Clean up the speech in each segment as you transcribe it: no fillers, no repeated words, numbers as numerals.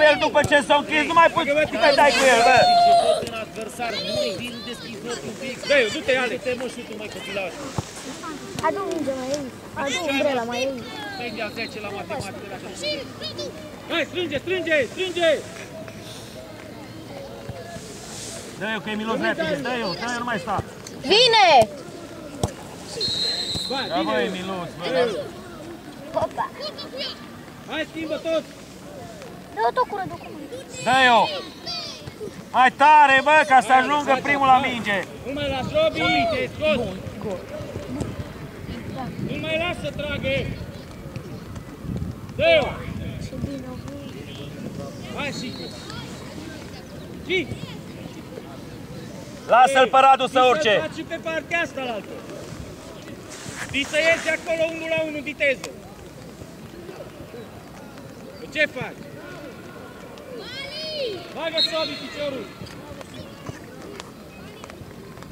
cu el după ce s-a închis, nu mai poți să te dai cu el, bă! Dă-i, du-te, Alex! Du-te, mă, și tu, mai copilaș! Adu minge mai aici, adu umbrela mai aici. Strânge a 10 la matematică, dacă nu știi. Hai, strânge, strânge, strânge! Dă-i-o, că e Milos repede, dă-i-o, dă-i-o, nu mai sta! Vine! Da, băi, Milos, bă! Opa! Hai, schimbă tot! Dă-o tot cură, dă-o cură. Dă-i-o! Mai tare, bă, ca să ajungă primul la minge! Nu mai las, Robi, te-ai scos! Nu mai las să tragă! Dă-o! Ce bine o vrei. Hai, Sicu! Și! Lasă-l pe Radu să urce! Faci și pe partea asta la altă! Știi să ieși acolo 1 la 1 viteză! Ce faci? Bagă Sobi piciorul!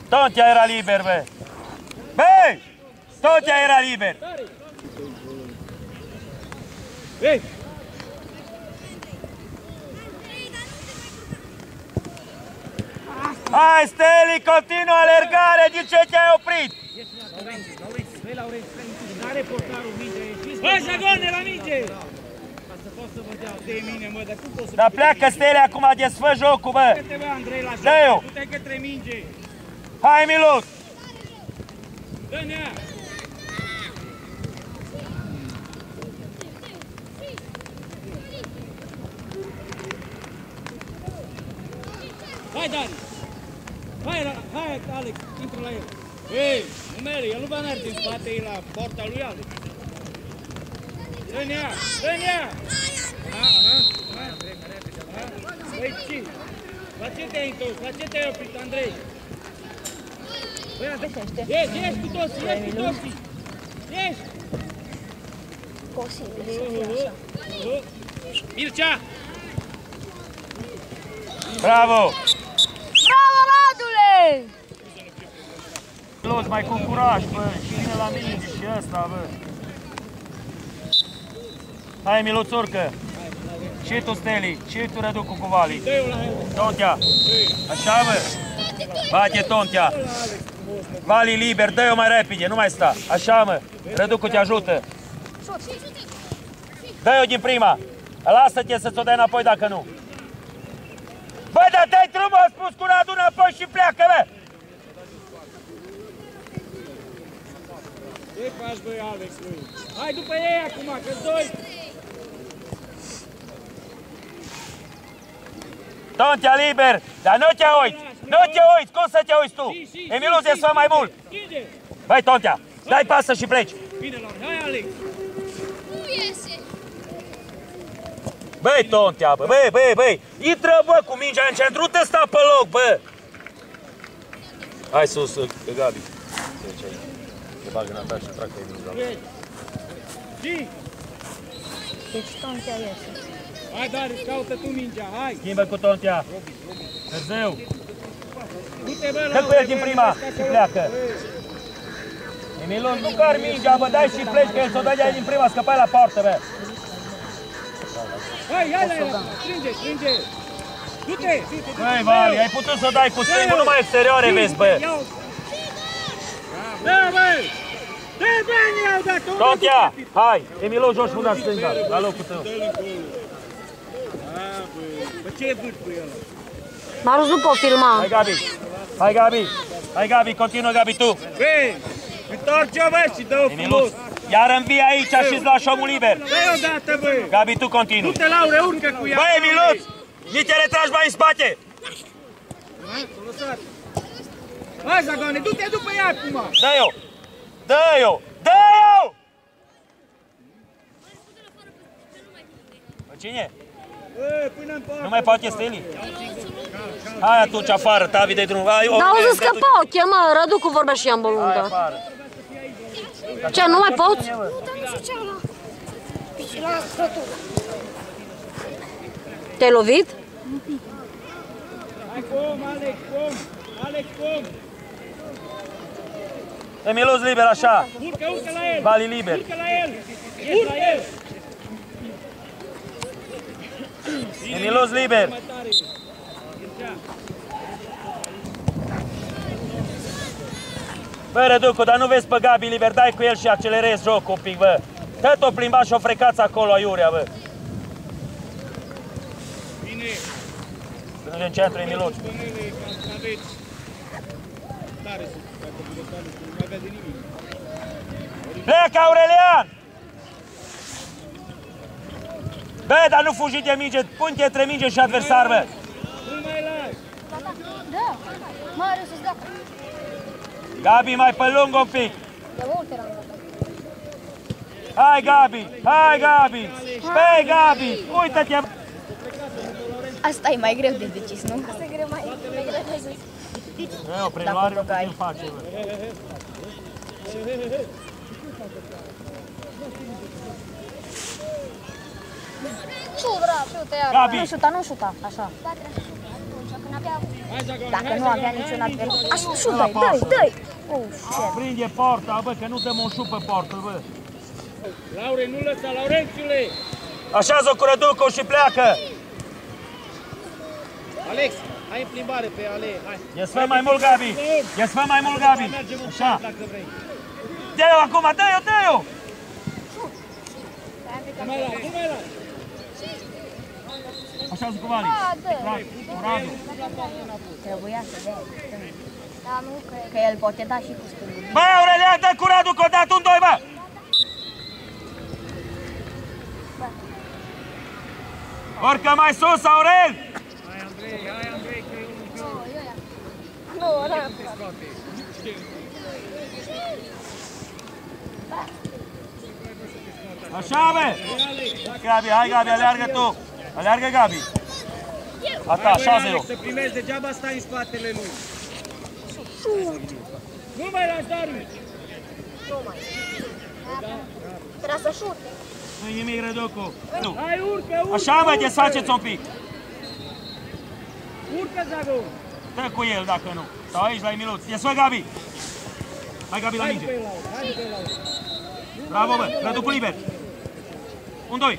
Tontia era liber, bă! Bă! Tontia era liber! Ei! Hai, Steli, continuă alergare! De ce te-ai oprit? N-are portarul minge! Hai, Jagone, la minge! Ca să pot să vă dea de mine, mă, dar cum pot să... Dar pleacă, Steli, acum desfă jocul, bă! Du-te, bă, Andrei, la joc! Dă-i-o! Du-te către minge! Hai, Milos! Dă-ne-a! Hai, Dani! Hai, Alex, intră la el! Ei, nu merge, el nu va merge în spate, e la porta lui Alex! Dă-ne-a! Dă-ne-a! Băi, ce? La ce te-ai întors? La ce te-ai oprit, Andrei? Ieși cu toții, ieși cu toții! Ieși! Posibil să fie așa. Mircea! Bravo! Bravo, Radule! Milos, mai cu curaj, bă! Și vine la minge și ăsta, bă! Hai, Milos, urcă! Și tu, Steli, și tu, Răducu cu Vali! Tontia! Așa, bă! Bate, Tontia! Vali liber, dă-i-o mai repede, nu mai sta! Așa, mă! Răducu te ajută! Dă-i-o din prima! Lasă-te să ți-o dai înapoi dacă nu! Bă, dar dai drumul, a spus cu Radu înapoi și pleacă, bă! Ce faci, băi, Alex, băi? Hai după ei acum, că-s doi! Tontia liber, dar nu te uiți! Nu te uiți! Cum să te uiți tu? Emilul se sfă mai mult! Băi, Tontia, dai pasă și pleci! Bine, Laura, hai, Alex! Nu iese! Băi, Tontia, bă, băi! Intră, bă, cu mingea în centru, te sta pe loc, bă! Hai sus, pe Gabi. Te bagă în atac și trag pe Emilul. Deci Tontia iese. Hai, Darius, caută tu mingea, hai! Schimbă cu Tontia. Târziu. Du-te, bă, Dă cu el din prima și pleacă. Emilul, nu car mingea, bă, dai și pleci, că el s-o dai din prima, scăpai la poartă, bă. Hai, la el, strânge! Du-te! Băi, Vali, ai putut să dai cu stângul numai exterioare, vezi, bă. Da, băi! Dă bani, iau, dacă... Tontia, hai, Emilul, joci mâna stânga, la locul tău. Bă, ce e vârf cu el? Marius nu pot filma. Hai, Gabi, continuă, Gabi, tu. Băi, întorce-o, bă, și dă-o frumos. Iar învii aici și îți lași omul liber. Dă-i odată, bă. Gabi, tu continui. Du-te, Laure, urcă cu ea. Băi, Emiluț, nici te retragi mai în spate. Hai, Zagone, du-te după ea acum. Dă-i-o. Cine? Nu mai poate Steli? Hai atunci afară, Tavi, de drum. Dar au zis că pot, mă, Răducu vorbea și ea în bolundă. Ce, nu mai poți? Nu, dar nu zicea la scătură. Te-ai lovit? Hai, pom, Alex, pom. Emiluț liber, așa. Urcă la el. Vali liber. Urcă la el. Ești la el. Emiluț liber. Bă, Răducu, dar nu vezi pe Gabi liber, dai cu el și accelerezi jocul un pic, bă. Tot o plimba și o frecați acolo, aiurea, bă. Bine. Strânge în centru, Emiluț. Tare să facă budotanul, nu mai vede nimic. Pleacă, Aurelian! Bă, dar nu fugi de minge, pune-te între minge și adversar, bă. Nu mai lași. Da, mare să-ți dea. Gabi, mai pe lung un pic. De multe l-am dat. Hai, Gabi! Hai, Gabi! Pe Gabi! Uită-te! Asta e mai greu de decis, nu? Asta e greu mai greu de zis. E, o preluare nu putem face, bă. Șu, bravo, șu, te iar. Gabi! Nu șuta, nu șuta, așa. Da, trebuie să șu atunci, când avea... Hai, Zagoni, Dacă hai, nu avea Zagoni, niciun hai, adversar. Așa, șu, Da, dă-i. Oh, shit. Prinde porta, bă, că nu dăm un șu pe portă, bă. Laure, nu lăsa, Laurențiule! Așează-o cu Răducu și pleacă! Alex, hai în plimbare pe alee, hai. Ies-fă mai mult, Gabi! Ies-fă mai mult, Gabi! Mergem în Așa! pat dacă vrei. Dă-o acum, dă-o, dă-o! Nu mai lași, nu mai lași. Așează cu Vali. Cu Radu. Trebuia să dea. Da, nu cred. Că el poate da și cu stângul. Bă, Aurelian, dă cu Radu, că o dat un doi, bă! Urcă mai sus, Aurel! Hai, Andrei, că e unul greu. Nu, ăla. Așa, bă! Gabi, hai, Gabi, aleargă tu! Aleargă, Gabi! Ata, așează-o! Alex, să primești, degeaba stai în spatele lui. Nu mai lași, Darius! Trebuie să șute. Nu-i nimic, Răducu! Nu! Hai, urcă! Așa, bă, desfaceți un pic! Urcă, Zagon! Dă cu el, dacă nu! Sau aici, la Emiluț! Ies-fă, Gabi! Hai, Gabi, la Hai minge! pe Laura, hai pe Laura! Bravo, bă! Răducu liber! Un, doi!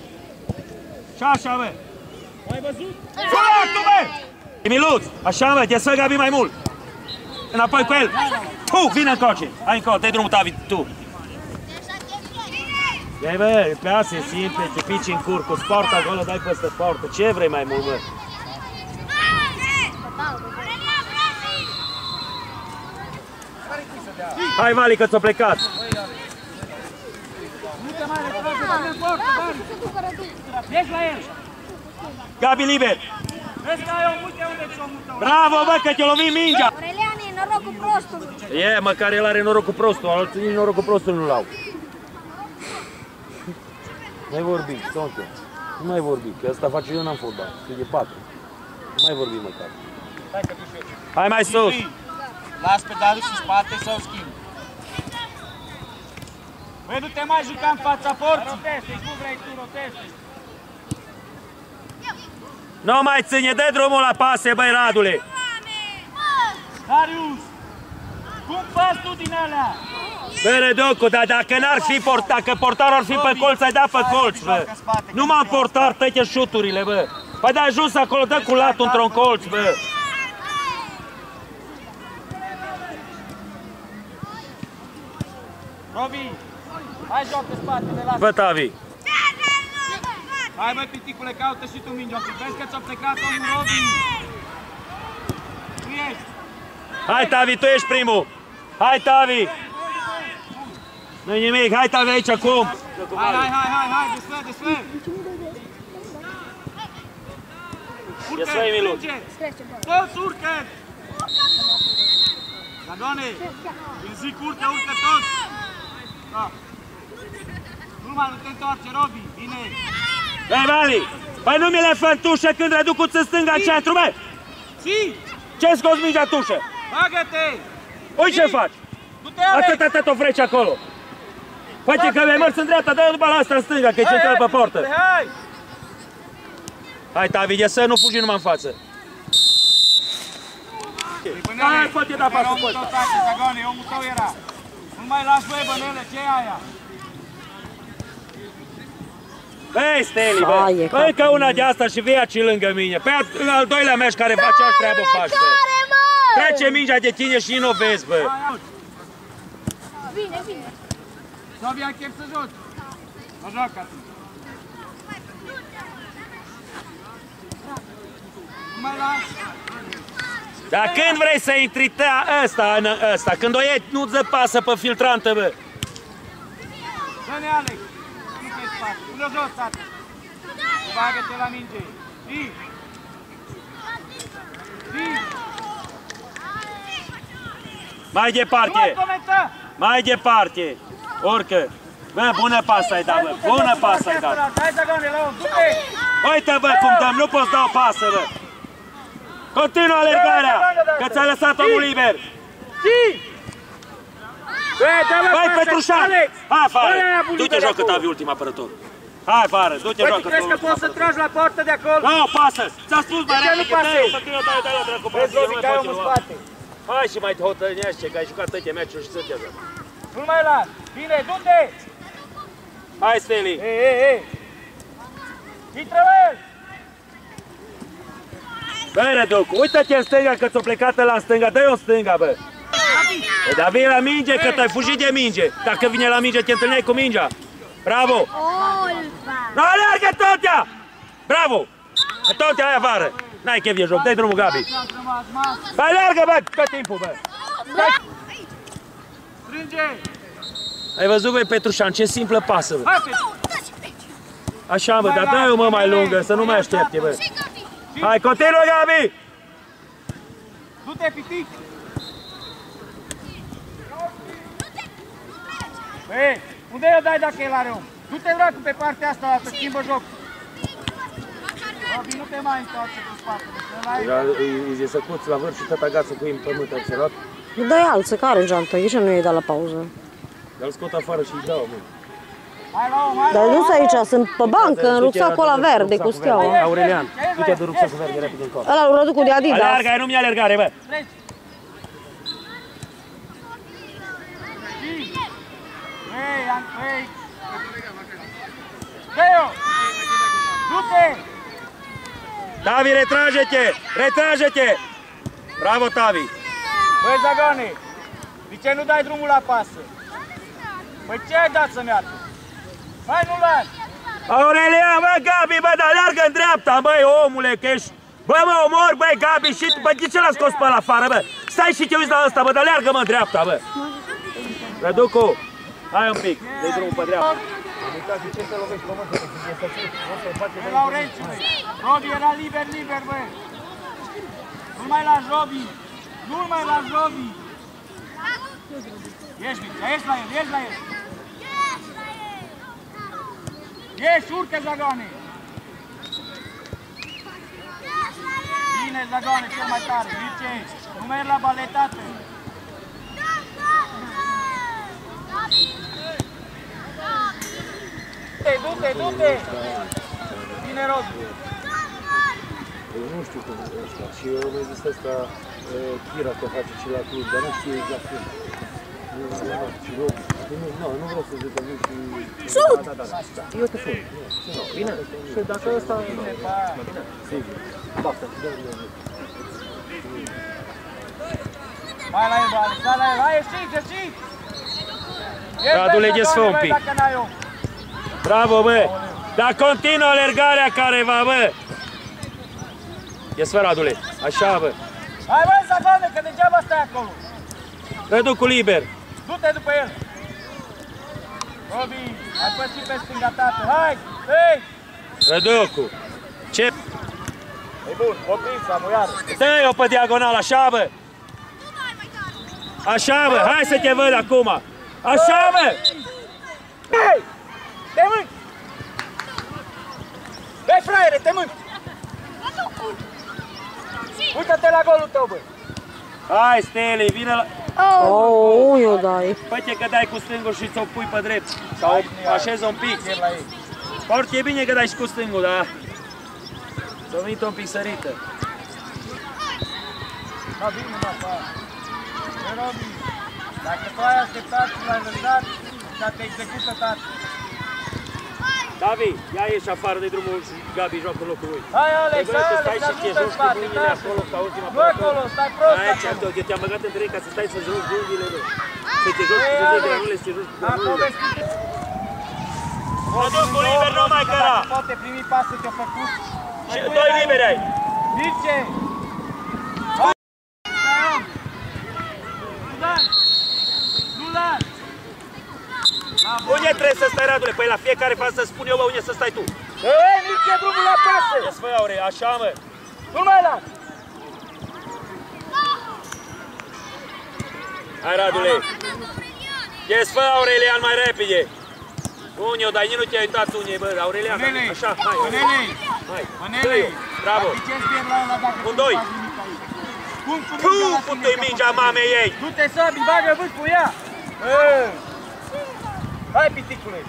Și așa, bă! Ai văzut? Foarte, bă! Emiluț! Așa, bă, ies-fă, Gabi, mai mult! Înapoi cu el! Vine încoace! Hai încolo, dai drumul, David, tu! Ia, bă, pe astea e simple, te pici în cur, cu sport acolo, dai peste portă. Ce vrei mai mult, bă? Hai, Vali, că ți-o plecat! Ești la el! Gabi, liber! Vezi că ai o multe unde ți-o mută! Bravo, bă, că te-o lovim mingea! Aurelian e norocul prostului. E, măcar el are norocul prostul, alții nici norocul prostul nu l-au. Mai vorbi, Tonche. Nu mai vorbi, că asta face eu n-am fotbal, sunt de 4. Nu mai vorbi măcar. Hai mai sus! Las pe Darius în spate sau schimb. Băi, nu te mai juca în fața porții! Roteste, cum vrei tu, roteste! Nu mai ține, dă drumul la pase, băi, Radule! Darius! Cum faci tu din alea? Bă, Răducu, dar dacă n-ar fi portar, dacă portarul ar fi pe colț, ai dat pe colț, bă! Nu m-am portar, tăie șuturile, bă! Păi de ajuns acolo, dă cu latul într-un colț, bă! Robi, hai joacă spatele, lasă! Bă, Tavi! Hai, băi, piticule, caută și tu mingea. Vezi că ți-a plecat omul Robi! Tu ești! Hai, Tavi, tu ești primul! Hai, Tavi! Nu-i nimic, hai, Tavi, aici, acum! Hai, desfă! Desfă, Emiluț! Toți urcă! Dar, doamne, când zic urcă toți! Da. Nu te întoarce, Robi, bine! Băi, Vali! Păi nu mi le fă în tușă când Răducu-ți în stânga în centru, bă! Si! Ce scoți mingea în tușă? Bagă-te! Uite ce faci! Atât o freci acolo! Face că mi-ai mers în dreapta, dă-o după la asta în stânga, că e central pe portă! Hai! Hai, Tavi, să nu fugi numai în față! Hai, poate da pasul pe ăsta! Zagone, omul tău era! Nu mai lași, băi, bănele, ce e aia? Băi, Steli, bă! Băi, că una de asta și vei aici lângă mine. Pe al doilea meci care face aceeași treabă faci, bă! Trece mingea de tine și nu o vezi, bă! Bine, bine. Sofia, chef să joci. Mă joacă atunci. Nu mai las. Dar când vrei să intri ăsta în ăsta? Când o iei, nu-ți dă pasă pe filtrantă, bă! Dă-ne, Alex! Nu pe spate, pune-o jos, tată! Bagă-te la minge! Zi! Zi! Mai departe! Nu mai comenta! Mai departe! Urcă! Bă, bună pasă ai dat, bă! Bună pasă ai dat! Hai, Zagone, la om, du-te! Uite, bă, cum dăm! Nu poți da o pasă, bă! Continuă alergarea! Că ți-a lăsat omul liber! Zi! Băi, Petrușan! Hai afară! Du-te joacă, Tavi, ultim apărător! Hai afară, du-te joacă! Băi, tu crezi că poți să tragi la poartă de acolo? Nu, pasă! Ți-a spus, bă, nu pasezi? să tine dai la dracu, Vezi, Robi, că ai omul în spate. Hai și mai te hotărânește, că ai jucat atâtea meciuri și sunteți. Nu mai las! Bine, du-te! Hai, Steli! Ei! Intră la el! Băi, Răducu, uită-te în stânga că ți-o plecat la stânga, dă-i o stânga, bă! Dar vine la minge, că te-ai fugit de minge. Dacă vine la minge, te întâlneai cu mingea. Bravo! Nu alergă, Tontea! Bravo! Tontea, hai afară! N-ai chef de joc, dai drumul, Gabi! Alergă, bă, tot timpul, bă! Strânge! Ai văzut, băi, Petrușan, ce simplă pasă, bă! Hai, Petru! Așa, bă, dar dai-o, mă, mai lungă, să nu mai aștepte, bă! Hai, continuă, Gabi! Du-te, pitic! Ei, unde o dai dacă el are om? Du-te, dracu, pe partea asta, să schimbă joc. Robi, nu te mai întoarce cu spatele. Îi zice să cuți la vârf și tot agață cu ei în pământ, ai observat? Dă-i alță, care geantă? De ce nu i-ai dat la pauză? Dar-l scot afară și îi dau, mă. Hai la om, hai la Dar om! nu sunt aici, sunt pe bancă, în rucsacul ăla verde, cu steaua. Aurelian, du-te de rucsacul verde, repede încolo. Ăla lui Răducu de Adidas. Alergă, ai nu-mi alergare, bă! Treci! Ei! Dă-i-o! Du-te! Tavi, retrage-te! Retrage-te! Bravo, Tavi! Băi, Zagone, de ce nu dai drumul la pasă? Păi ce ai dat să meargă? Hai, nu lași! Aurelian, bă, Gabi, bă, dar alergă în dreapta, băi, omule, că ești... Bă, mă omor, băi, Gabi, și bă, de ce l-a scos pe ăla afară, bă? Stai și te uiți la ăsta, bă, dar alergă, mă, în dreapta, bă! Răducu, hai un pic, dă-i drumul pe dreapta. Am uitat de ce te lovești pământul, Băi, Laurențiu, Robi era liber, bă! Nu-l mai lași, Robi! Nu-l mai lași, Robi! Ieși, Mica, ieși la el! Ieși, urcă, Zagone! Bine, Zagone, cel mai tare, Mircea! Nu mergi la baletate! Du-te! Bine, Robi! Eu nu știu cum e ăsta și eu mi-a zis ăsta Chira că face și la club, dar nu știu exact cum. Nu vreau să zic că nu și... Sut! Da. Eu te sun. Bine? Și dacă ăsta... Sigur. Basta. Hai la el, hai, ieși! Radule, desfă un pic. Bravo, bă! Dar continuă alergarea careva, bă! Desfă, Radule. Așa, bă! Hai, bă, Zagone, că degeaba stai acolo! Răducu liber! Du-te după el! Robi, ai păsit pe stânga, tată, hai! Ei! Răducu! Ce? E bun, opriți-a, muiară! Dă-i-o pe diagonal, așa, bă! Așa, bă! Hai să te văd acum! Așa, bă! Hei! Te mânci! Băi, fraiere, te mânci! Uită-te la golul tău, băi! Hai, Steli, vine la... Oh, eu dai. Poate că dai cu stângul și ți-o pui pe drept. Sau așezi un pic. Foarte e bine că dai și cu stângul, dar... S-a venit un pic sărită. Da, bine, mă, Robi, dacă tu ai așteptat și l-ai lăsat, să te execută, tată. Davi, ia ieși afară de drumul și Gabi joacă în locul lui. Hai, Alex, Trebuie să stai Alex, și te ajută-l joci cu spate, mâinile lasă. acolo ca ultima Nu acolo, stai prost Aici, acolo. te-am băgat între ei ca să stai să joci unghiile, bă. Să te joci cu unghiile, nu le să te joci cu Am unghiile. povestit. Răducul liber, nu mai căra. Poate primi pasul te-a făcut. Și doi liberi ai. Mirce! Unde trebuie să stai, Radule? Păi la fiecare fază să spun eu, bă, unde să stai tu. Ei, Mirce, drumul la pasă! Ia-ți fă, Aure, așa, mă. Nu mai las! Hai, Radule. Ia-ți fă, Aurelian, mai repede. Unde o dai, nici nu te-ai uitat unde, bă, Aurelian. Așa, hai. Hai. Manele! Bravo. Ziceți bine la ăla dacă Un nu doi. faci nimic aici. Cum cu Puu, mingea la cum tine, tu-i mingea mamei ei. Du-te, Sabi, bagă vânt cu ea! Hai, piticule!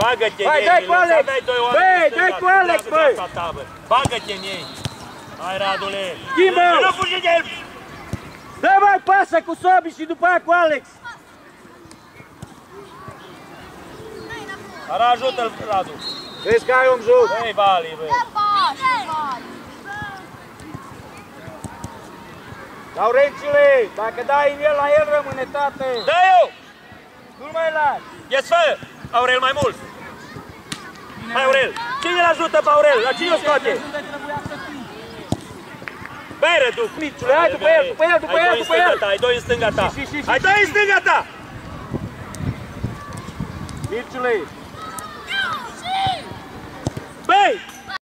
Bagă-te în Hai, ei, dai cu Milan, Alex! să dai doi oameni Băi, în stânga, dai cu Alex, în băi! dreapta ta, bă. Bagă-te în ei. Hai, Radule. Schimbă! Nu fugi de el. Dă mai pasă cu Sabi și după aia cu Alex! Ara, ajută-l, Radu. Vezi că ai om jos! Băi, Vali, bă. Laurențiule, dacă dai în el, la el rămâne, tată! Dă eu! Nu-l mai lași! Ia-ți fă, Aurel, mai mult. Hai, Aurel. Cine-l ajută pe Aurel? La cine o scoate? Unde trebuia să fii? Băi, Răduc. Miciule, hai după el, după el, după el, după el! Ai doi în stânga ta. Și. Ai doi în stânga ta. Mirciule! Băi,